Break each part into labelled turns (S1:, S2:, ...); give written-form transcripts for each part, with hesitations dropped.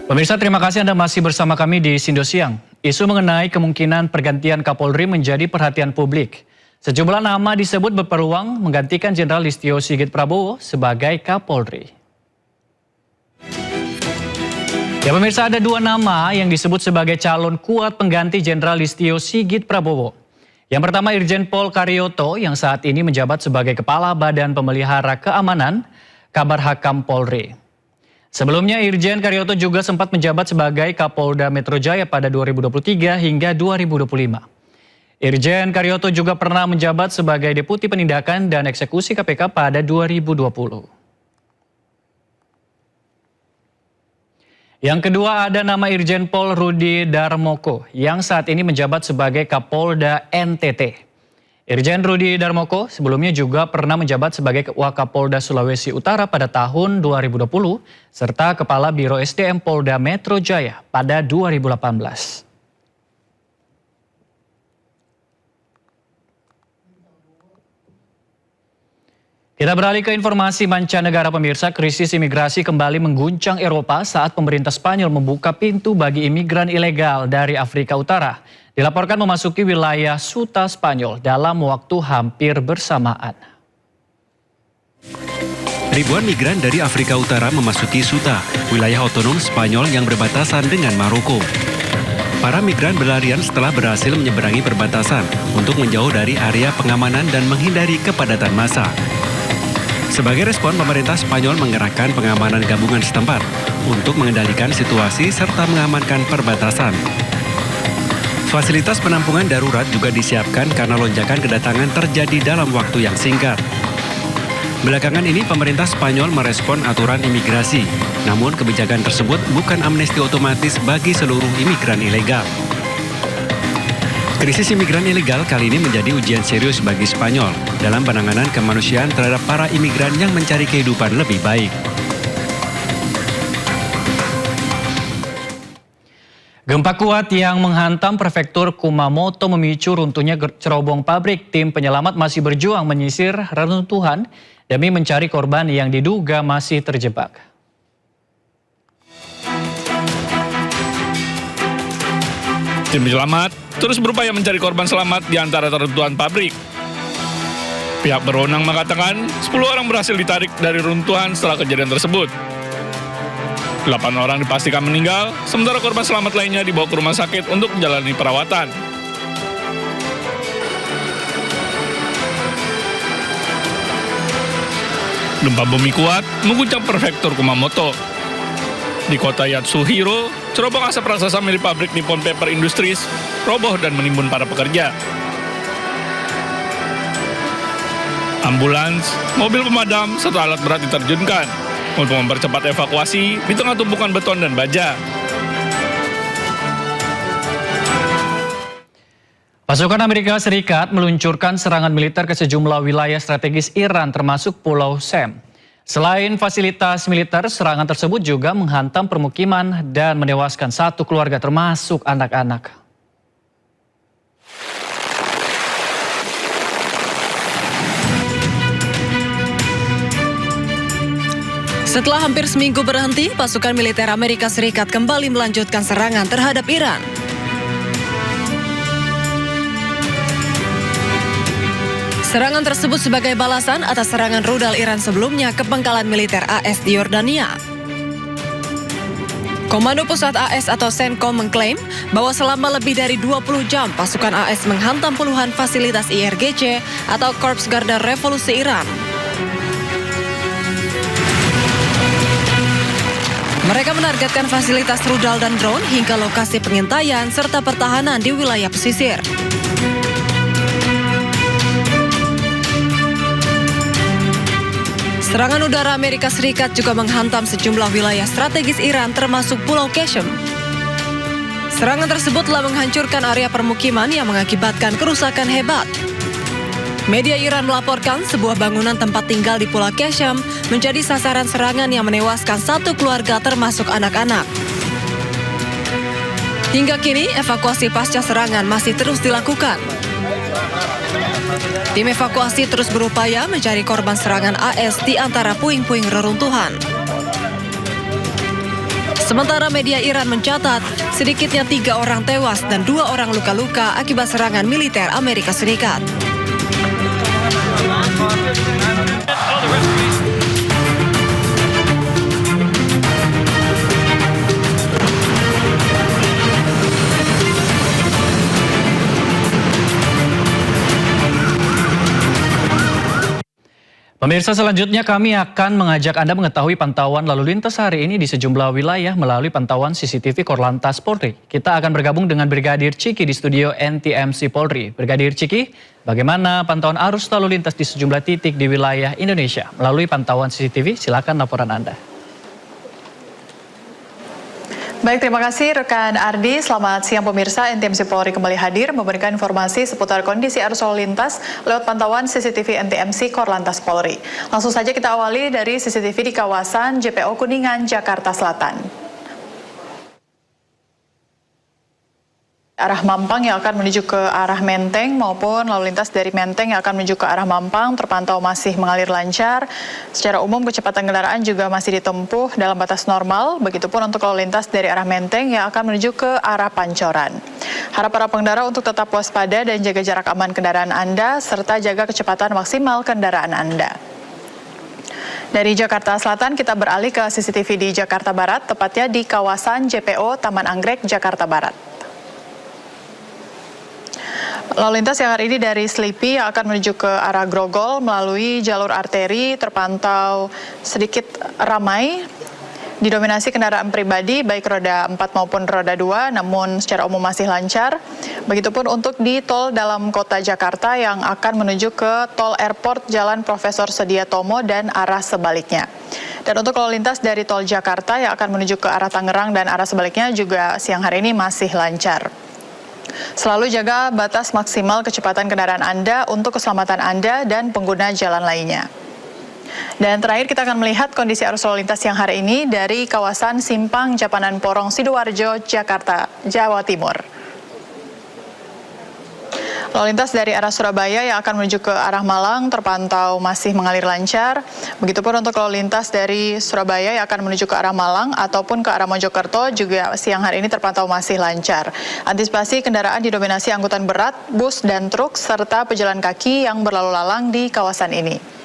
S1: Pemirsa, terima kasih Anda masih bersama kami di Sindo Siang. Isu mengenai kemungkinan pergantian Kapolri menjadi perhatian publik. Sejumlah nama disebut berpeluang menggantikan Jenderal Listio Sigit Prabowo sebagai Kapolri. Ya pemirsa, ada dua nama yang disebut sebagai calon kuat pengganti Jenderal Listio Sigit Prabowo. Yang pertama Irjen Pol Karyoto yang saat ini menjabat sebagai Kepala Badan Pemelihara Keamanan Kabar Hakam Polri. Sebelumnya Irjen Karyoto juga sempat menjabat sebagai Kapolda Metro Jaya pada 2023 hingga 2025. Irjen Karyoto juga pernah menjabat sebagai Deputi Penindakan dan Eksekusi KPK pada 2020. Yang kedua ada nama Irjen Pol Rudi Darmoko yang saat ini menjabat sebagai Kapolda NTT. Irjen Rudi Darmoko sebelumnya juga pernah menjabat sebagai Wakapolda Sulawesi Utara pada tahun 2020 serta Kepala Biro SDM Polda Metro Jaya pada 2018. Kita beralih ke informasi mancanegara pemirsa. Krisis imigrasi kembali mengguncang Eropa saat pemerintah Spanyol membuka pintu bagi imigran ilegal dari Afrika Utara. Dilaporkan memasuki wilayah Ceuta Spanyol dalam waktu hampir bersamaan.
S2: Ribuan migran dari Afrika Utara memasuki Ceuta, wilayah otonom Spanyol yang berbatasan dengan Maroko. Para migran berlarian setelah berhasil menyeberangi perbatasan untuk menjauh dari area pengamanan dan menghindari kepadatan massa. Sebagai respon, pemerintah Spanyol mengerahkan pengamanan gabungan setempat untuk mengendalikan situasi serta mengamankan perbatasan. Fasilitas penampungan darurat juga disiapkan karena lonjakan kedatangan terjadi dalam waktu yang singkat. Belakangan ini pemerintah Spanyol merespon aturan imigrasi, namun kebijakan tersebut bukan amnesti otomatis bagi seluruh imigran ilegal. Krisis imigran ilegal kali ini menjadi ujian serius bagi Spanyol dalam penanganan kemanusiaan terhadap para imigran yang mencari kehidupan lebih baik.
S1: Gempa kuat yang menghantam prefektur Kumamoto memicu runtuhnya cerobong pabrik. Tim penyelamat masih berjuang menyisir reruntuhan demi mencari korban yang diduga masih terjebak.
S3: Tim penyelamat terus berupaya mencari korban selamat di antara reruntuhan pabrik. Pihak berwenang mengatakan 10 orang berhasil ditarik dari runtuhan setelah kejadian tersebut. 8 orang dipastikan meninggal, sementara korban selamat lainnya dibawa ke rumah sakit untuk menjalani perawatan. Gempa bumi kuat mengguncang prefektur Kumamoto. Di kota Yatsuhiro, cerobong asap raksasa milik pabrik Nippon Paper Industries roboh dan menimbun para pekerja. Ambulans, mobil pemadam, serta alat berat diterjunkan untuk mempercepat evakuasi di tengah tumpukan beton dan baja.
S1: Pasukan Amerika Serikat meluncurkan serangan militer ke sejumlah wilayah strategis Iran termasuk Pulau Sam. Selain fasilitas militer, serangan tersebut juga menghantam permukiman dan menewaskan satu keluarga termasuk anak-anak.
S4: Setelah hampir seminggu berhenti, pasukan militer Amerika Serikat kembali melanjutkan serangan terhadap Iran. Serangan tersebut sebagai balasan atas serangan rudal Iran sebelumnya ke pangkalan militer AS di Yordania. Komando Pusat AS atau CENTCOM mengklaim bahwa selama lebih dari 20 jam pasukan AS menghantam puluhan fasilitas IRGC atau Korps Garda Revolusi Iran. Mereka menargetkan fasilitas rudal dan drone hingga lokasi pengintaian serta pertahanan di wilayah pesisir. Serangan udara Amerika Serikat juga menghantam sejumlah wilayah strategis Iran termasuk Pulau Qasem. Serangan tersebut telah menghancurkan area permukiman yang mengakibatkan kerusakan hebat. Media Iran melaporkan sebuah bangunan tempat tinggal di Pulau Qasem menjadi sasaran serangan yang menewaskan satu keluarga termasuk anak-anak. Hingga kini evakuasi pasca serangan masih terus dilakukan. Tim evakuasi terus berupaya mencari korban serangan AS di antara puing-puing reruntuhan. Sementara media Iran mencatat, sedikitnya 3 orang tewas dan 2 orang luka-luka akibat serangan militer Amerika Serikat.
S1: Pemirsa, selanjutnya kami akan mengajak Anda mengetahui pantauan lalu lintas hari ini di sejumlah wilayah melalui pantauan CCTV Korlantas Polri. Kita akan bergabung dengan Brigadir Ciki di studio NTMC Polri. Brigadir Ciki, bagaimana pantauan arus lalu lintas di sejumlah titik di wilayah Indonesia? Melalui pantauan CCTV, silakan laporan Anda.
S5: Baik, terima kasih rekan Ardi. Selamat siang pemirsa, NTMC Polri kembali hadir memberikan informasi seputar kondisi arus lalu lintas lewat pantauan CCTV NTMC Korlantas Polri. Langsung saja kita awali dari CCTV di kawasan JPO Kuningan, Jakarta Selatan. Arah Mampang yang akan menuju ke arah Menteng maupun lalu lintas dari Menteng yang akan menuju ke arah Mampang terpantau masih mengalir lancar. Secara umum kecepatan kendaraan juga masih ditempuh dalam batas normal, begitupun untuk lalu lintas dari arah Menteng yang akan menuju ke arah Pancoran. Harap para pengendara untuk tetap waspada dan jaga jarak aman kendaraan Anda serta jaga kecepatan maksimal kendaraan Anda. Dari Jakarta Selatan kita beralih ke CCTV di Jakarta Barat, tepatnya di kawasan JPO Taman Anggrek, Jakarta Barat. Lalu lintas yang hari ini dari Selipi yang akan menuju ke arah Grogol melalui jalur arteri terpantau sedikit ramai, didominasi kendaraan pribadi baik roda 4 maupun roda 2, namun secara umum masih lancar. Begitupun untuk di tol dalam kota Jakarta yang akan menuju ke tol airport Jalan Profesor Sediatomo dan arah sebaliknya. Dan untuk lalu lintas dari tol Jakarta yang akan menuju ke arah Tangerang dan arah sebaliknya juga siang hari ini masih lancar. Selalu jaga batas maksimal kecepatan kendaraan Anda untuk keselamatan Anda dan pengguna jalan lainnya. Dan terakhir kita akan melihat kondisi arus lalu lintas yang hari ini dari kawasan Simpang Japanan Porong Sidoarjo, Jakarta, Jawa Timur. Lalu lintas dari arah Surabaya yang akan menuju ke arah Malang terpantau masih mengalir lancar. Begitupun untuk lalu lintas dari Surabaya yang akan menuju ke arah Malang ataupun ke arah Mojokerto juga siang hari ini terpantau masih lancar. Antisipasi kendaraan didominasi angkutan berat, bus dan truk serta pejalan kaki yang berlalu lalang di kawasan ini.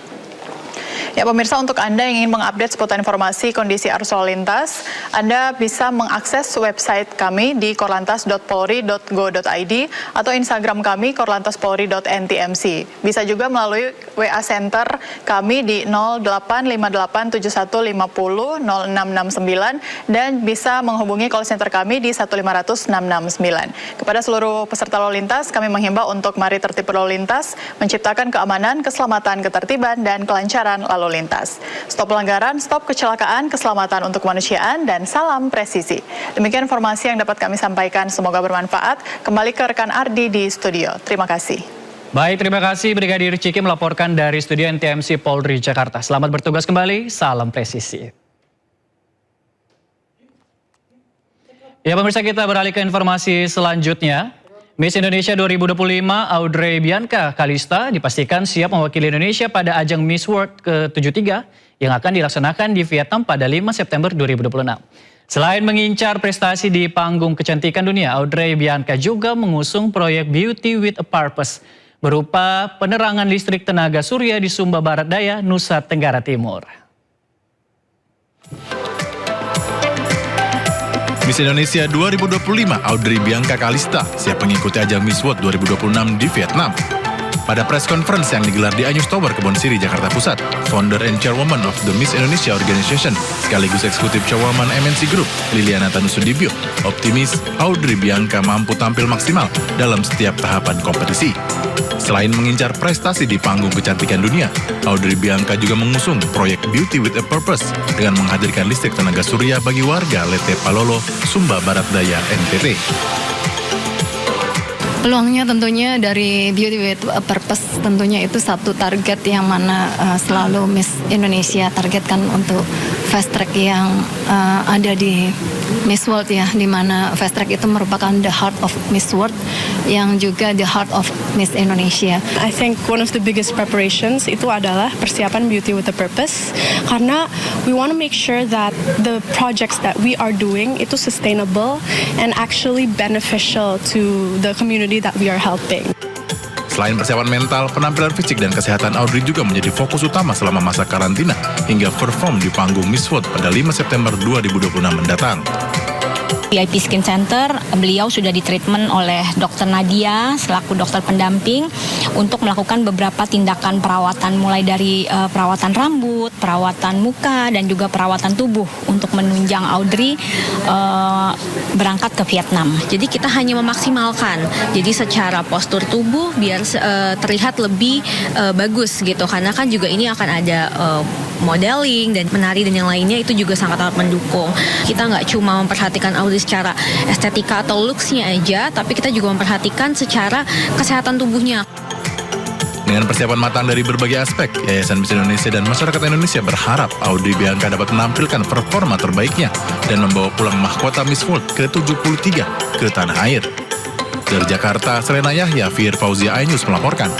S5: Ya pemirsa, untuk Anda yang ingin mengupdate seputar informasi kondisi arus lalu lintas, Anda bisa mengakses website kami di korlantas.polri.go.id atau Instagram kami korlantaspolri.ntmc. Bisa juga melalui WA Center kami di 085871500669 dan bisa menghubungi call center kami di 1500669. Kepada seluruh peserta lalu lintas, kami menghimbau untuk mari tertib berlalu lintas, menciptakan keamanan, keselamatan, ketertiban, dan kelancaran lalu lintas. Stop pelanggaran, stop kecelakaan, keselamatan untuk kemanusiaan, dan salam presisi. Demikian informasi yang dapat kami sampaikan, semoga bermanfaat. Kembali ke rekan Ardi di studio. Terima kasih.
S1: Baik, terima kasih Brigadir Ciki melaporkan dari studio NTMC Polri Jakarta. Selamat bertugas kembali, salam presisi. Ya pemirsa, kita beralih ke informasi selanjutnya. Miss Indonesia 2025 Audrey Bianca Kalista dipastikan siap mewakili Indonesia pada ajang Miss World ke-73 yang akan dilaksanakan di Vietnam pada 5 September 2026. Selain mengincar prestasi di panggung kecantikan dunia, Audrey Bianca juga mengusung proyek Beauty with a Purpose berupa penerangan listrik tenaga surya di Sumba Barat Daya, Nusa Tenggara Timur.
S6: Miss Indonesia 2025 Audrey Bianca Kalista siap mengikuti ajang Miss World 2026 di Vietnam. Pada press conference yang digelar di Anyus Tower, Kebon Siri, Jakarta Pusat, founder and chairwoman of the Miss Indonesia Organization sekaligus eksekutif chairwoman MNC Group, Liliana Tanusudibyo, optimis Audrey Bianca mampu tampil maksimal dalam setiap tahapan kompetisi. Selain mengincar prestasi di panggung kecantikan dunia, Audrey Bianca juga mengusung proyek Beauty with a Purpose dengan menghadirkan listrik tenaga surya bagi warga Lete Palolo, Sumba Barat Daya, NTT.
S7: Peluangnya tentunya dari Beauty with a Purpose tentunya itu satu target yang mana selalu Miss Indonesia targetkan untuk fast track yang ada di Miss World ya, di mana Fast Track itu merupakan the heart of Miss World yang juga the heart of Miss Indonesia.
S8: I think one of the biggest preparations itu adalah persiapan Beauty with a Purpose, karena we want to make sure that the projects that we are doing itu sustainable and actually beneficial to the community that we are helping.
S6: Selain persiapan mental, penampilan fisik dan kesehatan Audrey juga menjadi fokus utama selama masa karantina hingga perform di panggung Miss World pada 5 September 2026 mendatang.
S9: VIP Skin Center, beliau sudah ditreatment oleh Dr. Nadia selaku dokter pendamping untuk melakukan beberapa tindakan perawatan mulai dari perawatan rambut, perawatan muka, dan juga perawatan tubuh untuk menunjang Audrey berangkat ke Vietnam.
S10: Jadi kita hanya memaksimalkan, jadi secara postur tubuh biar terlihat lebih bagus gitu, karena kan juga ini akan ada modeling dan menari dan yang lainnya, itu juga sangat-sangat mendukung. Kita nggak cuma memperhatikan Audrey secara estetika atau looks-nya aja, tapi kita juga memperhatikan secara kesehatan tubuhnya.
S6: Dengan persiapan matang dari berbagai aspek, Yayasan Miss Indonesia dan masyarakat Indonesia berharap Audrey Bianca dapat menampilkan performa terbaiknya dan membawa pulang mahkota Miss World ke-73 ke tanah air. Dari Jakarta, Selena Yahya, Fir Fauzia, iNews melaporkan.